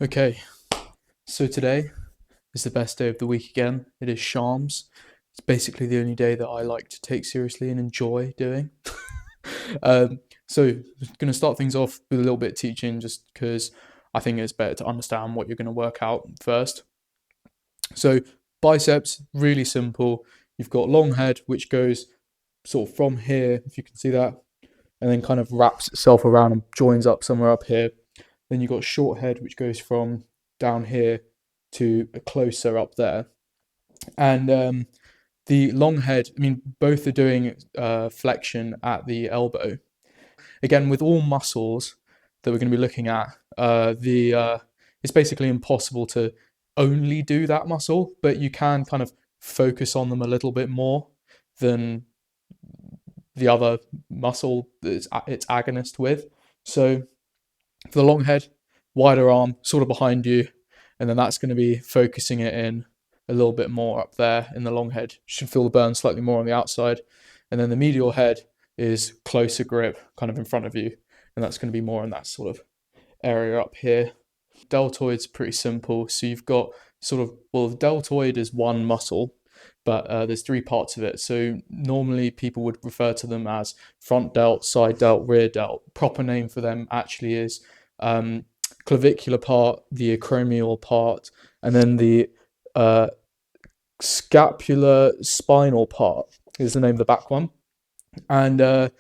Okay, so today is the best day of the week again. It is Shams. It's basically the only day that I like to take seriously and enjoy doing. So, I'm going to start things off with a little bit of teaching just because I think it's better to understand what you're going to work out first. So, biceps, really simple. You've got long head, which goes sort of from here, if you can see that, and then kind of wraps itself around and joins up somewhere up here. Then you've got short head, which goes from down here to closer up there. And the long head, I mean, both are doing flexion at the elbow. Again, with all muscles that we're going to be looking at, it's basically impossible to only do that muscle, but you can kind of focus on them a little bit more than the other muscle that it's agonist with. So for the long head, wider arm, sort of behind you, and then that's going to be focusing it in a little bit more up there in the long head. You should feel the burn slightly more on the outside. And then the medial head is closer grip, kind of in front of you, and that's going to be more in that sort of area up here. Deltoid's pretty simple. So you've got the deltoid is one muscle, but there's three parts of it. So normally people would refer to them as front delt, side delt, rear delt. Proper name for them actually is clavicular part, the acromial part, and then the scapular spinal part is the name of the back one. And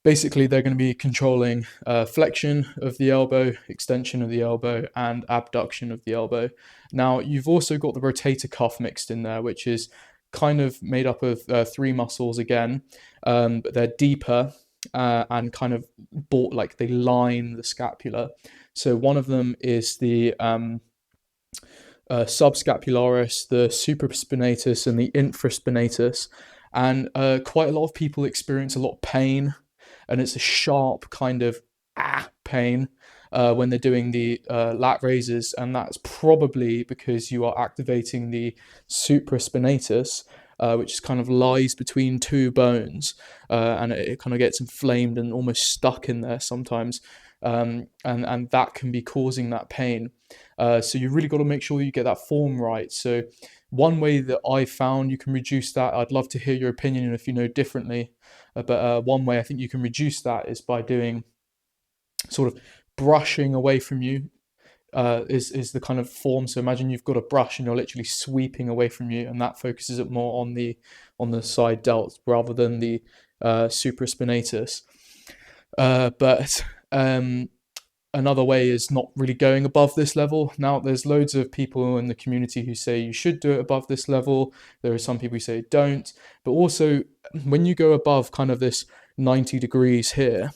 basically, they're going to be controlling flexion of the elbow, extension of the elbow, and abduction of the elbow. Now, you've also got the rotator cuff mixed in there, which is kind of made up of three muscles again, but they're deeper and kind of like they line the scapula. So one of them is the subscapularis, the supraspinatus, and the infraspinatus. And quite a lot of people experience a lot of pain, and it's a sharp kind of pain when they're doing the lat raises, and that's probably because you are activating the supraspinatus, which kind of lies between two bones, and it kind of gets inflamed and almost stuck in there sometimes, and that can be causing that pain. So you really got to make sure you get that form right. So one way that I found you can reduce that, I'd love to hear your opinion and if you know differently, but one way I think you can reduce that is by doing sort of brushing away from you. Is the kind of form. So imagine you've got a brush and you're literally sweeping away from you, and that focuses it more on the side delt rather than the supraspinatus. But another way is not really going above this level. Now, there's loads of people in the community who say you should do it above this level. There are some people who say don't. But also, when you go above kind of this 90 degrees here,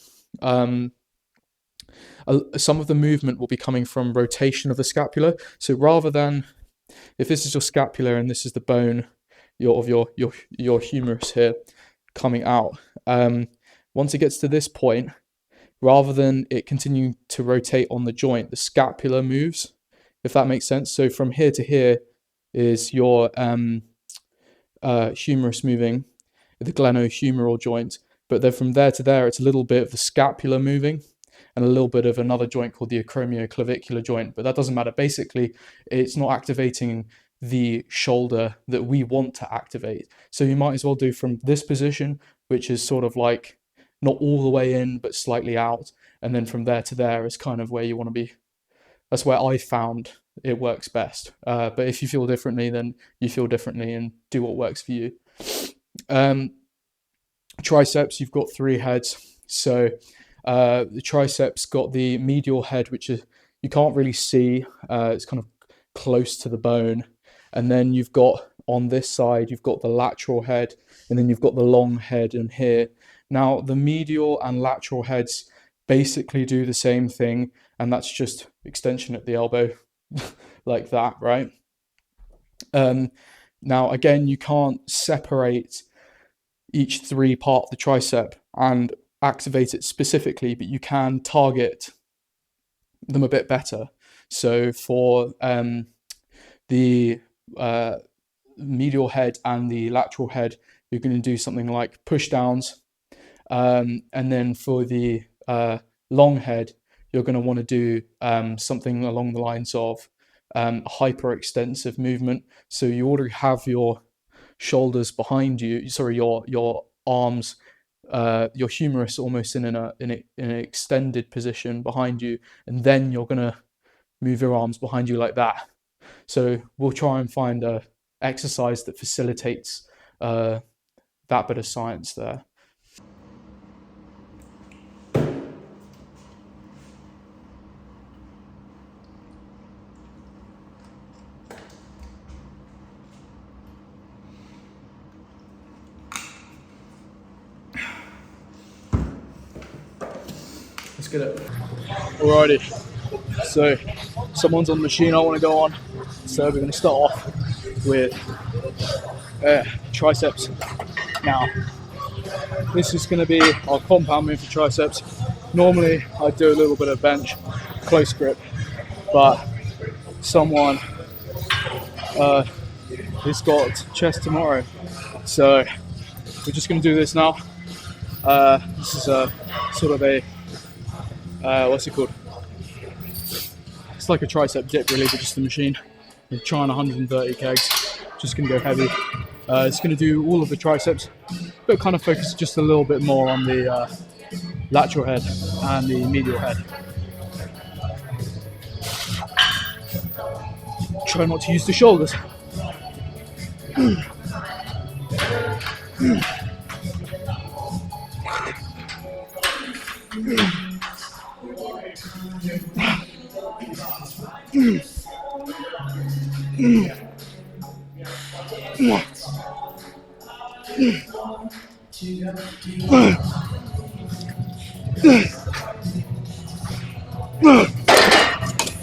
some of the movement will be coming from rotation of the scapula. So rather than, if this is your scapula and this is the bone of your humerus here coming out, once it gets to this point, rather than it continuing to rotate on the joint, the scapula moves, if that makes sense. So from here to here is your humerus moving, the glenohumeral joint, but then from there to there, it's a little bit of the scapula moving and a little bit of another joint called the acromioclavicular joint, but that doesn't matter. Basically, it's not activating the shoulder that we want to activate. So you might as well do from this position, which is sort of like not all the way in, but slightly out. And then from there to there is kind of where you want to be. That's where I found it works best. But if you feel differently, then you feel differently and do what works for you. Triceps, you've got three heads. So the triceps got the medial head, which is you can't really see. It's kind of close to the bone. And then you've got on this side, you've got the lateral head, and then you've got the long head in here. Now, the medial and lateral heads basically do the same thing, and that's just extension at the elbow, like that, right? Now, again, you can't separate each three part of the tricep and activate it specifically, but you can target them a bit better. So for the medial head and the lateral head, you're going to do something like push downs. And then for the long head, you're going to want to do something along the lines of hyper-extensive movement. So you already have your shoulders behind you, sorry, your arms, your humerus almost in an extended position behind you, and then you're going to move your arms behind you like that. So we'll try and find a exercise that facilitates that bit of science there. Let's get it. Alrighty, so someone's on the machine I want to go on, so we're going to start off with triceps. Now, this is going to be our compound move for triceps. Normally I do a little bit of bench, close grip, but someone has got chest tomorrow, so we're just going to do this now. This is a sort of a what's it called? It's like a tricep dip really, but just the machine. We're trying 130 kegs, just going to go heavy. It's going to do all of the triceps, but kind of focus just a little bit more on the lateral head and the medial head. Try not to use the shoulders.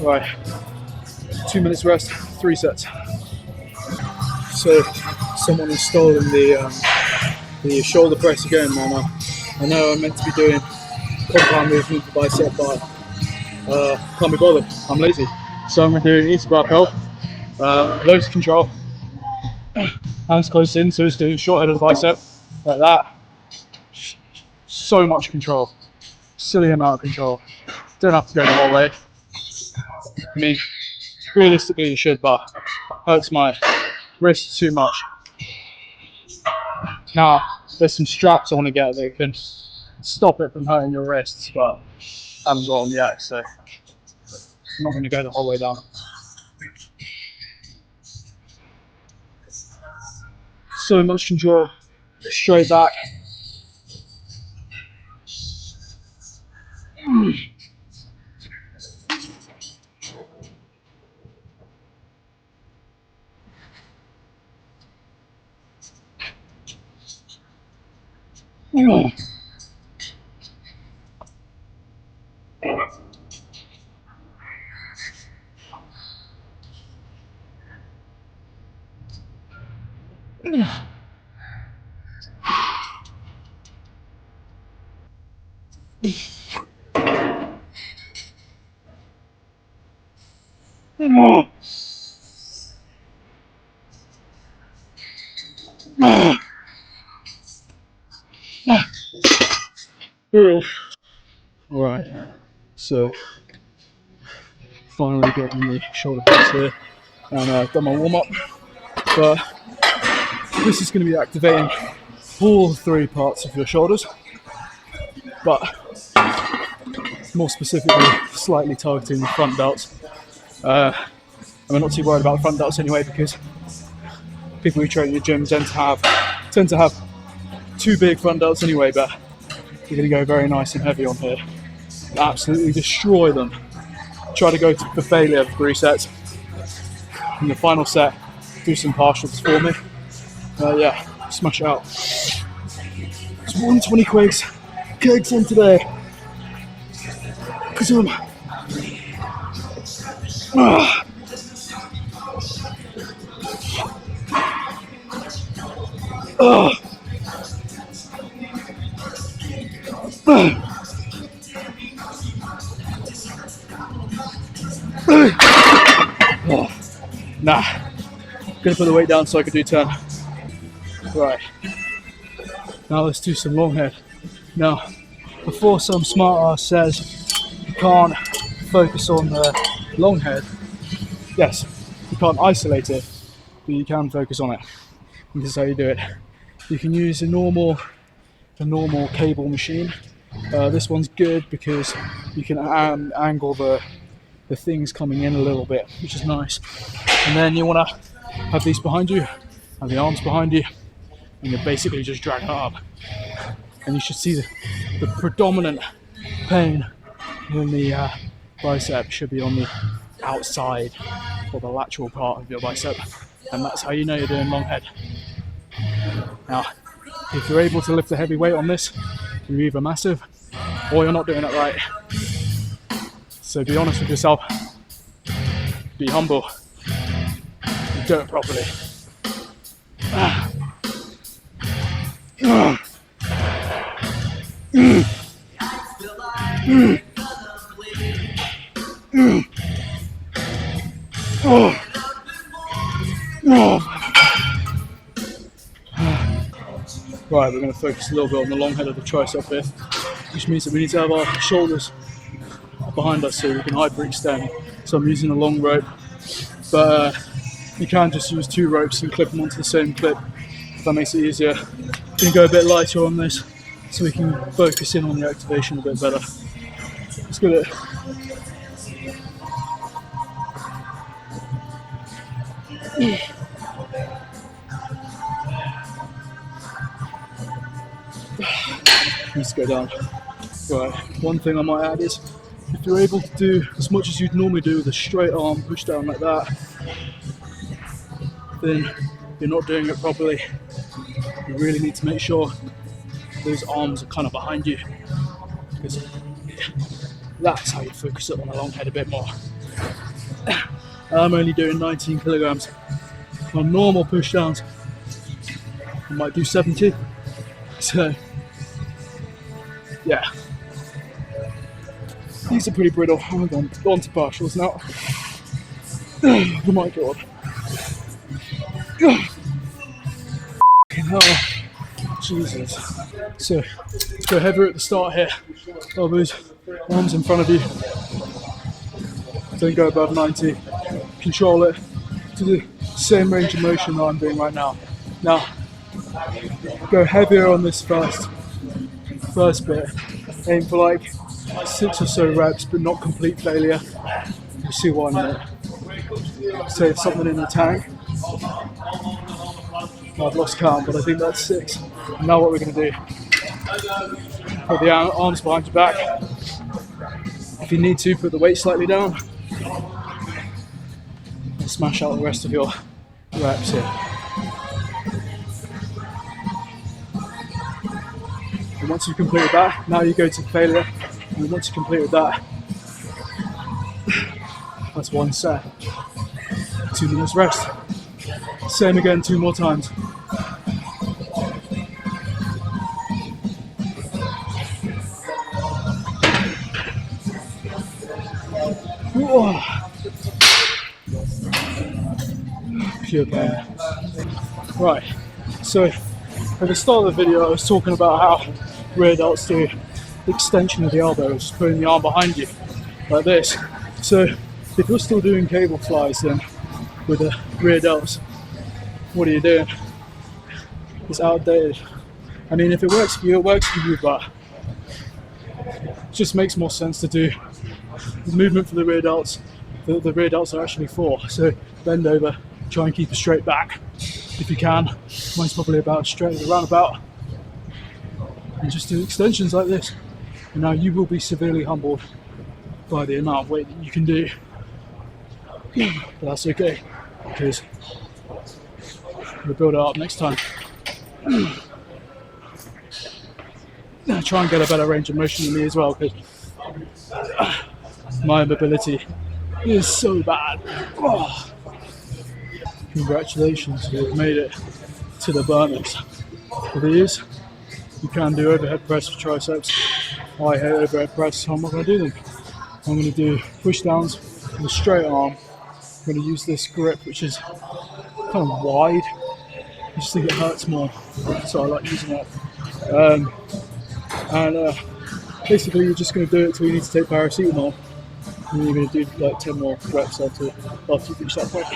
Right, 2 minutes rest, 3 sets. So someone has stolen the shoulder press again, man. I know I'm meant to be doing compound movement for bicep, but can't be bothered. I'm lazy. So I'm going to do easy bar curl, loads of control, hands close in, so it's doing short head of the bicep, like that. So much control, silly amount of control. Don't have to go the whole way. I mean, realistically you should, but hurts my wrist too much. Now, there's some straps I want to get that can stop it from hurting your wrists, but I haven't got them yet, so I'm not going to go the whole way down. So much control, straight back. Alright, so finally getting the shoulder press here, and I've done my warm up, but this is going to be activating all 3 parts of your shoulders, but more specifically slightly targeting the front delts. And I'm not too worried about the front delts anyway, because people who train in the gym tend to have 2 big front delts anyway, but we're going to go very nice and heavy on here. Absolutely destroy them. Try to go for failure for 3 sets. In the final set, do some partials for me. Yeah, smash it out. It's 120 kegs on today. Kazum. Nah, gonna put the weight down so I can do 10. Right, now let's do some long head. Now, before some smart ass says can't focus on the long head. Yes, you can't isolate it, but you can focus on it. And this is how you do it. You can use a normal cable machine. This one's good because you can angle the things coming in a little bit, which is nice. And then you want to have these behind you, have the arms behind you, and you're basically just dragging it up. And you should see the predominant pain in the bicep should be on the outside or the lateral part of your bicep, and that's how you know you're doing long head. Now, if you're able to lift a heavy weight on this, you're either massive or you're not doing it right. So be honest with yourself, be humble, and do it properly. Right, we're going to focus a little bit on the long head of the tricep here, which means that we need to have our shoulders behind us so we can hyperextend. So I'm using a long rope, but you can just use 2 ropes and clip them onto the same clip if that makes it easier. You can go a bit lighter on this so we can focus in on the activation a bit better. Let's get it. Needs to go down. Right, one thing I might add is if you're able to do as much as you'd normally do with a straight arm push down like that, then you're not doing it properly. You really need to make sure those arms are kind of behind you, because that's how you focus it on the long head a bit more. I'm only doing 19 kilograms. On normal push downs, I might do 70. So, yeah. These are pretty brittle. I'm going on to partials now. Oh my god. Oh, Jesus. So, let's go heavier at the start here. Elbows, arms in front of you. Don't go above 90. Control it to the same range of motion that I'm doing right now. Now, go heavier on this first bit. Aim for like 6 or so reps, but not complete failure. You see what I mean? Save something in the tank. I've lost count, but I think that's 6. Now what we're going to do, put the arms behind your back. If you need to, put the weight slightly down. And smash out the rest of your reps here. And once you've completed that, now you go to failure. And once you've completed that, that's 1 set. 2 minutes rest. Same again 2 more times. Whoa. Pure pain. Right, so at the start of the video I was talking about how rear delts do the extension of the elbow, just putting the arm behind you, like this. So if you're still doing cable flies then with the rear delts, what are you doing? It's outdated. I mean, if it works for you, it works for you, but it just makes more sense to do the movement for the rear delts. The rear delts are actually for. So bend over, try and keep a straight back if you can. Mine's probably about straight as a roundabout. And just do extensions like this. And now you will be severely humbled by the amount of weight that you can do. But that's okay, because we'll build it up next time. Try and get a better range of motion than me as well, because my mobility is so bad. Oh. Congratulations, you've made it to the burners. For these, you can do overhead press for triceps. I hate overhead press, so I'm not going to do them. I'm going to do push downs with a straight arm. I'm going to use this grip, which is kind of wide. I just think it hurts more, so I like using it. And basically you're just going to do it till you need to take paracetamol, and you're going to do like 10 more reps after you reach that point.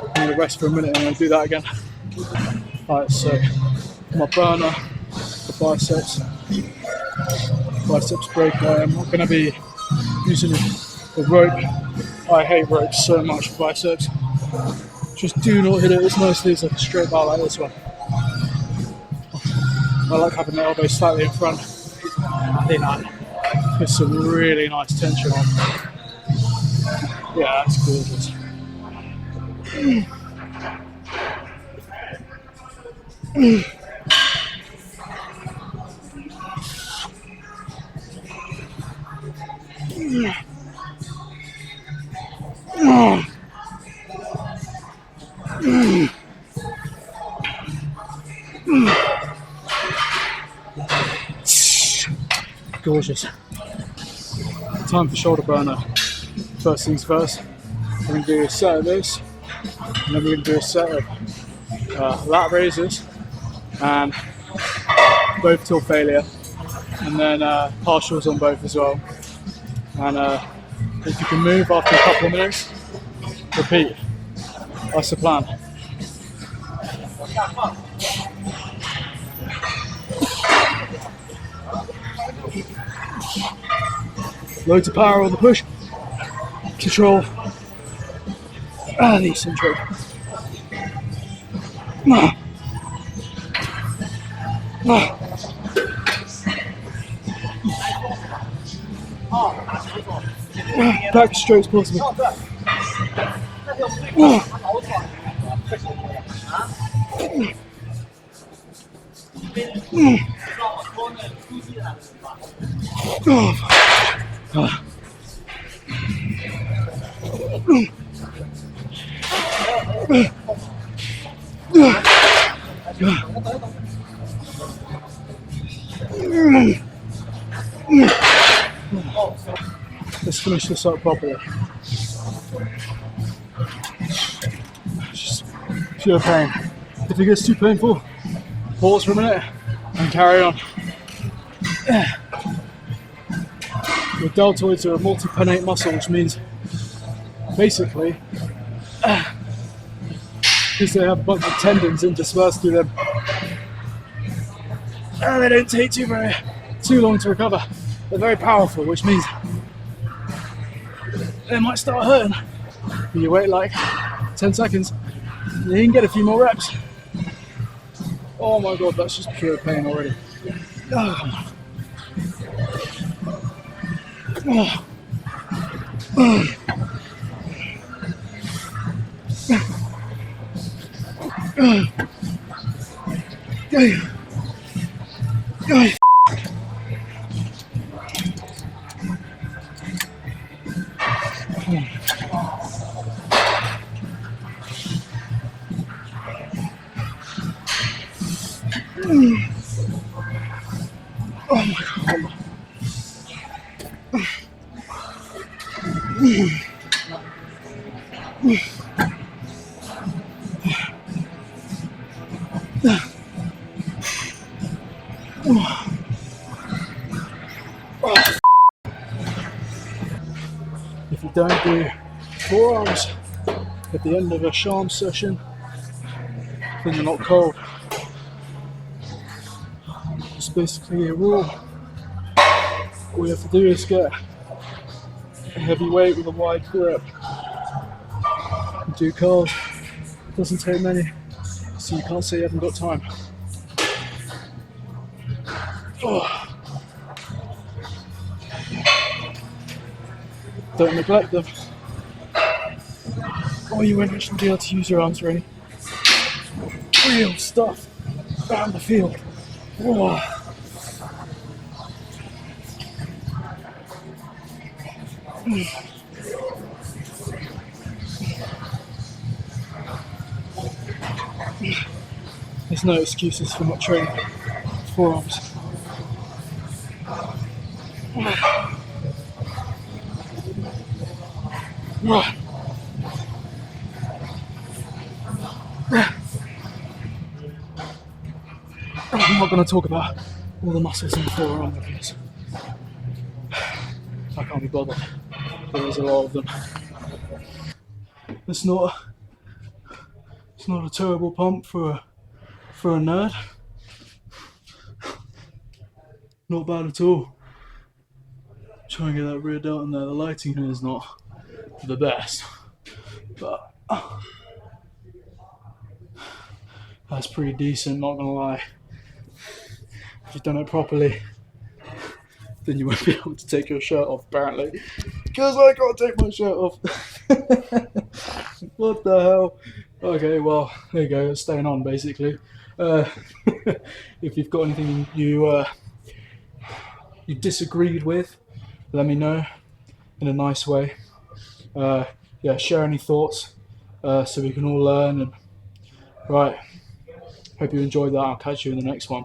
I'm going to rest for a minute and I'll do that again. Alright, so my burner, the biceps breaker, I'm not going to be using the rope. I hate ropes so much for biceps. Just do not hit it as nicely as like a straight bar like this one. I like having the elbow slightly in front. I think that puts some really nice tension on. Yeah, that's gorgeous. Gorgeous. Time for shoulder burner. First things first, we're going to do a set of this, and then we're going to do a set of lat raises, and both till failure, and then partials on both as well. And if you can move after a couple of minutes, repeat. That's the plan. Loads of power on the push. Control. And the eccentric. Back as straight as possible. Let's finish this up properly. Just pure pain. If it gets too painful, pause for a minute and carry on. The deltoids are a multi-pennate muscle, which means basically because they have a bunch of tendons interspersed through them, and they don't take too long to recover. They're very powerful, which means they might start hurting. You wait like 10 seconds, and you can get a few more reps. Oh my god, that's just pure pain already. Oh. Oh. Oh. Oh my god. If you don't do forearms at the end of a Shams session, then you're not cold. It's basically a rule. All you have to do is get a heavy weight with a wide grip and do curls. It doesn't take many, so you can't say you haven't got time. Oh. Don't neglect them, or you won't actually be able to use your arms really. real stuff around the field. Whoa. There's no excuses for not training forearms. I'm not going to talk about all the muscles in the forearm because I can't be bothered. There's a lot of them. It's not a terrible pump for a nerd. Not bad at all. Try and get that rear delt in there. The lighting here is not the best, but that's pretty decent, not gonna lie. If you've done it properly, then you won't be able to take your shirt off, apparently. Because I can't take my shirt off. What the hell? Okay, well, there you go, it's staying on basically. If you've got anything you disagreed with, let me know in a nice way. Yeah, share any thoughts so we can all learn. And right, hope you enjoyed that. I'll catch you in the next one.